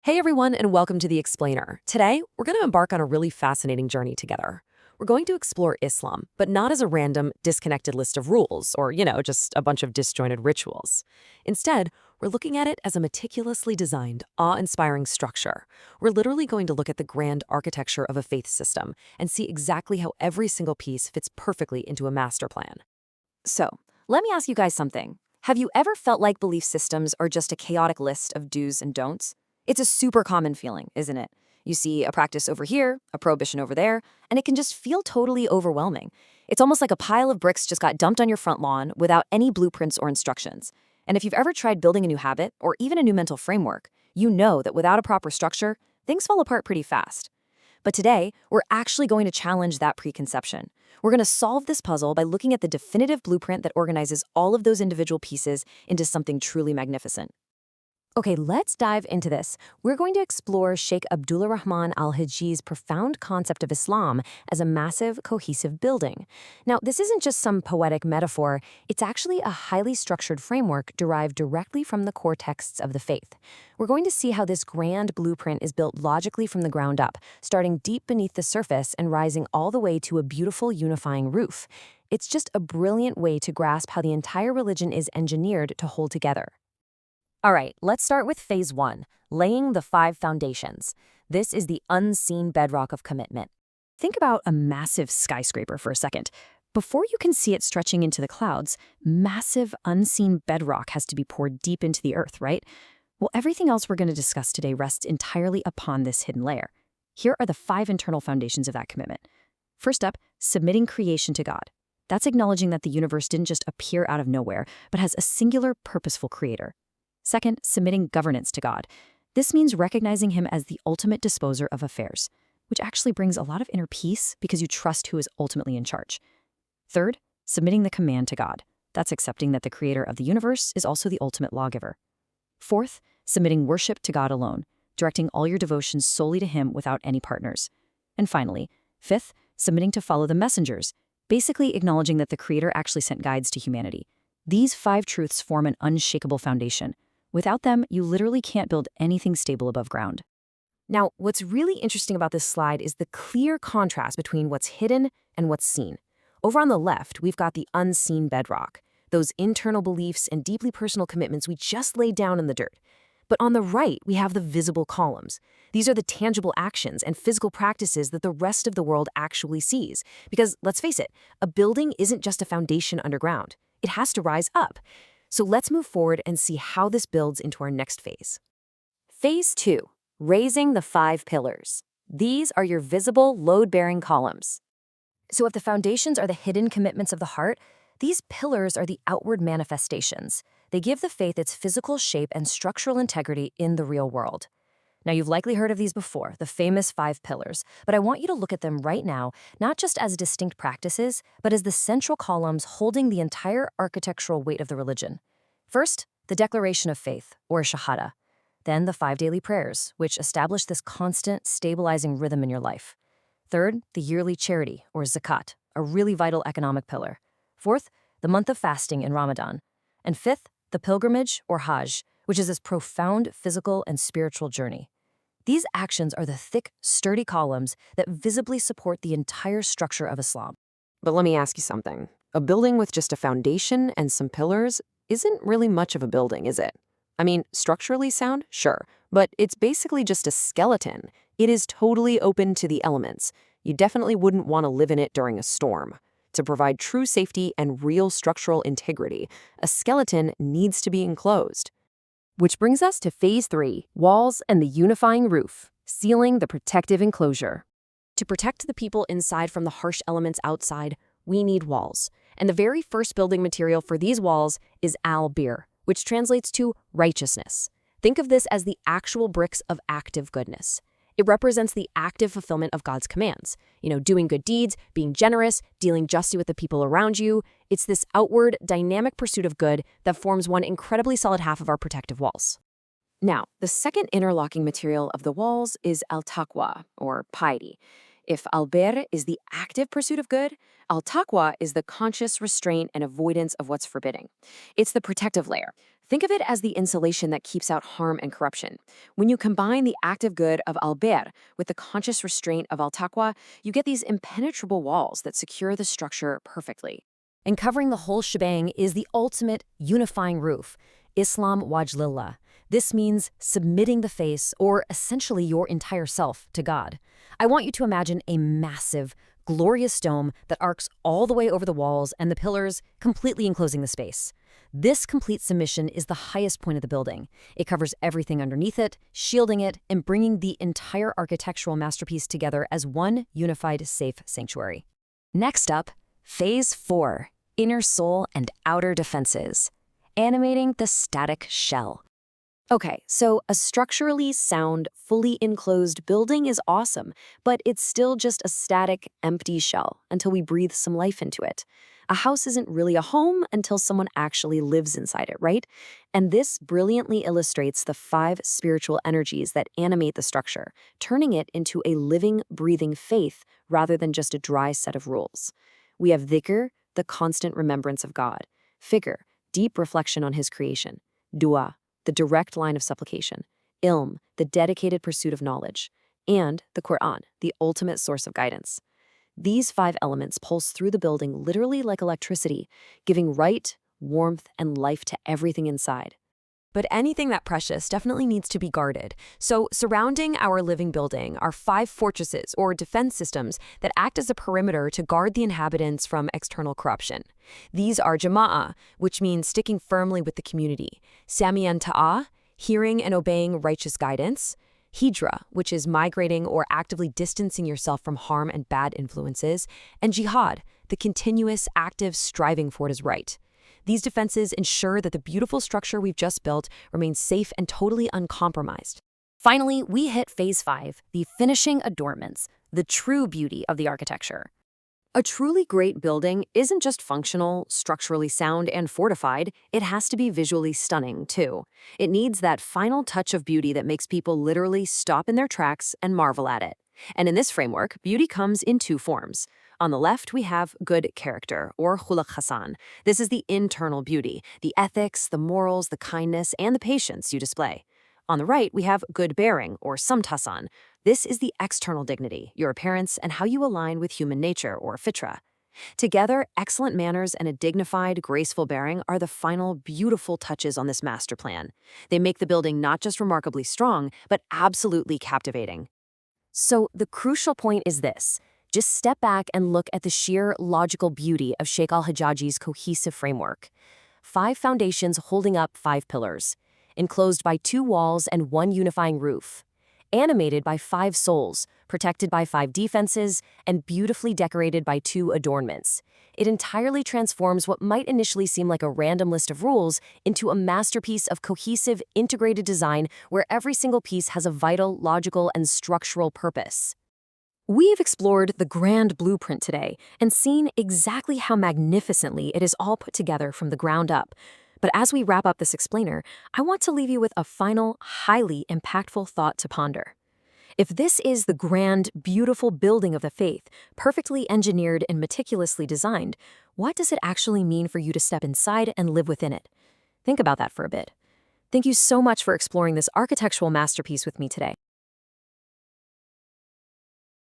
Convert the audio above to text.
Hey everyone, and welcome to The Explainer. Today, we're going to embark on a really fascinating journey together. We're going to explore Islam, but not as a random, disconnected list of rules or, just a bunch of disjointed rituals. Instead, we're looking at it as a meticulously designed, awe-inspiring structure. We're literally going to look at the grand architecture of a faith system and see exactly how every single piece fits perfectly into a master plan. So, let me ask you guys something. Have you ever felt like belief systems are just a chaotic list of do's and don'ts? It's a super common feeling, isn't it? You see a practice over here, a prohibition over there, and it can just feel totally overwhelming. It's almost like a pile of bricks just got dumped on your front lawn without any blueprints or instructions. And if you've ever tried building a new habit or even a new mental framework, you know that without a proper structure, things fall apart pretty fast. But today, we're actually going to challenge that preconception. We're going to solve this puzzle by looking at the definitive blueprint that organizes all of those individual pieces into something truly magnificent. Okay, let's dive into this. We're going to explore Sheikh Abdullah Rahman al-Hajji's profound concept of Islam as a massive, cohesive building. Now, this isn't just some poetic metaphor. It's actually a highly structured framework derived directly from the core texts of the faith. We're going to see how this grand blueprint is built logically from the ground up, starting deep beneath the surface and rising all the way to a beautiful, unifying roof. It's just a brilliant way to grasp how the entire religion is engineered to hold together. All right, let's start with phase one, laying the 5 foundations. This is the unseen bedrock of commitment. Think about a massive skyscraper for a second. Before you can see it stretching into the clouds, massive unseen bedrock has to be poured deep into the earth, right? Well, everything else we're going to discuss today rests entirely upon this hidden layer. Here are the 5 internal foundations of that commitment. First up, submitting creation to God. That's acknowledging that the universe didn't just appear out of nowhere, but has a singular, purposeful creator. Second, submitting governance to God. This means recognizing him as the ultimate disposer of affairs, which actually brings a lot of inner peace because you trust who is ultimately in charge. Third, submitting the command to God. That's accepting that the creator of the universe is also the ultimate lawgiver. Fourth, submitting worship to God alone, directing all your devotions solely to him without any partners. And finally, fifth, submitting to follow the messengers, basically acknowledging that the creator actually sent guides to humanity. These 5 truths form an unshakable foundation. Without them, you literally can't build anything stable above ground. Now, what's really interesting about this slide is the clear contrast between what's hidden and what's seen. Over on the left, we've got the unseen bedrock, those internal beliefs and deeply personal commitments we just laid down in the dirt. But on the right, we have the visible columns. These are the tangible actions and physical practices that the rest of the world actually sees. Because, let's face it, a building isn't just a foundation underground. It has to rise up. So let's move forward and see how this builds into our next phase. Phase 2, raising the 5 pillars. These are your visible, load-bearing columns. So if the foundations are the hidden commitments of the heart, these pillars are the outward manifestations. They give the faith its physical shape and structural integrity in the real world. Now, you've likely heard of these before, the famous 5 pillars, but I want you to look at them right now, not just as distinct practices, but as the central columns holding the entire architectural weight of the religion. First, the declaration of faith, or shahada. Then the 5 daily prayers, which establish this constant, stabilizing rhythm in your life. Third, the yearly charity, or zakat, a really vital economic pillar. Fourth, the month of fasting in Ramadan. And fifth, the pilgrimage, or hajj, which is this profound physical and spiritual journey. These actions are the thick, sturdy columns that visibly support the entire structure of Islam. But let me ask you something. A building with just a foundation and some pillars isn't really much of a building, is it? I mean, structurally sound, sure, but it's basically just a skeleton. It is totally open to the elements. You definitely wouldn't want to live in it during a storm. To provide true safety and real structural integrity, a skeleton needs to be enclosed. Which brings us to phase 3, walls and the unifying roof, sealing the protective enclosure. To protect the people inside from the harsh elements outside, we need walls. And the very first building material for these walls is al-bir, which translates to righteousness. Think of this as the actual bricks of active goodness. It represents the active fulfillment of God's commands. Doing good deeds, being generous, dealing justly with the people around you. It's this outward, dynamic pursuit of good that forms one incredibly solid half of our protective walls. Now, the second interlocking material of the walls is al-taqwa, or piety. If al-bir is the active pursuit of good, al-taqwa is the conscious restraint and avoidance of what's forbidding. It's the protective layer. Think of it as the insulation that keeps out harm and corruption. When you combine the active good of al-Bir with the conscious restraint of al-Taqwa, you get these impenetrable walls that secure the structure perfectly. And covering the whole shebang is the ultimate unifying roof, Islam Wajlillah. This means submitting the face, or essentially your entire self, to God. I want you to imagine a massive, glorious dome that arcs all the way over the walls and the pillars, completely enclosing the space. This complete submission is the highest point of the building. It covers everything underneath it, shielding it, and bringing the entire architectural masterpiece together as one unified, safe sanctuary. Next up, Phase 4, Inner Soul and Outer Defenses. Animating the static shell. Okay, so a structurally sound, fully enclosed building is awesome, but it's still just a static, empty shell until we breathe some life into it. A house isn't really a home until someone actually lives inside it, right? And this brilliantly illustrates the 5 spiritual energies that animate the structure, turning it into a living, breathing faith rather than just a dry set of rules. We have dhikr, the constant remembrance of God; fikr, deep reflection on his creation; dua, the direct line of supplication; ilm, the dedicated pursuit of knowledge; and the Quran, the ultimate source of guidance. These 5 elements pulse through the building literally like electricity, giving right, warmth, and life to everything inside. But anything that precious definitely needs to be guarded. So surrounding our living building are 5 fortresses or defense systems that act as a perimeter to guard the inhabitants from external corruption. These are Jama'ah, which means sticking firmly with the community; Samian Ta'ah, hearing and obeying righteous guidance; Hijra, which is migrating or actively distancing yourself from harm and bad influences; and Jihad, the continuous, active striving for what is right. These defenses ensure that the beautiful structure we've just built remains safe and totally uncompromised. Finally, we hit Phase 5, the finishing adornments, the true beauty of the architecture. A truly great building isn't just functional, structurally sound, and fortified, it has to be visually stunning, too. It needs that final touch of beauty that makes people literally stop in their tracks and marvel at it. And in this framework, beauty comes in 2 forms. On the left, we have good character, or khuluq hasan. This is the internal beauty, the ethics, the morals, the kindness, and the patience you display. On the right, we have good bearing, or samt hasan. This is the external dignity, your appearance, and how you align with human nature, or fitra. Together, excellent manners and a dignified, graceful bearing are the final beautiful touches on this master plan. They make the building not just remarkably strong, but absolutely captivating. So the crucial point is this. Just step back and look at the sheer logical beauty of Sheikh al-Hajjaji's cohesive framework. 5 foundations holding up 5 pillars, enclosed by 2 walls and 1 unifying roof, animated by 5 souls, protected by 5 defenses, and beautifully decorated by 2 adornments. It entirely transforms what might initially seem like a random list of rules into a masterpiece of cohesive, integrated design where every single piece has a vital, logical, and structural purpose. We've explored the grand blueprint today and seen exactly how magnificently it is all put together from the ground up. But as we wrap up this explainer, I want to leave you with a final, highly impactful thought to ponder. If this is the grand, beautiful building of the faith, perfectly engineered and meticulously designed, what does it actually mean for you to step inside and live within it? Think about that for a bit. Thank you so much for exploring this architectural masterpiece with me today.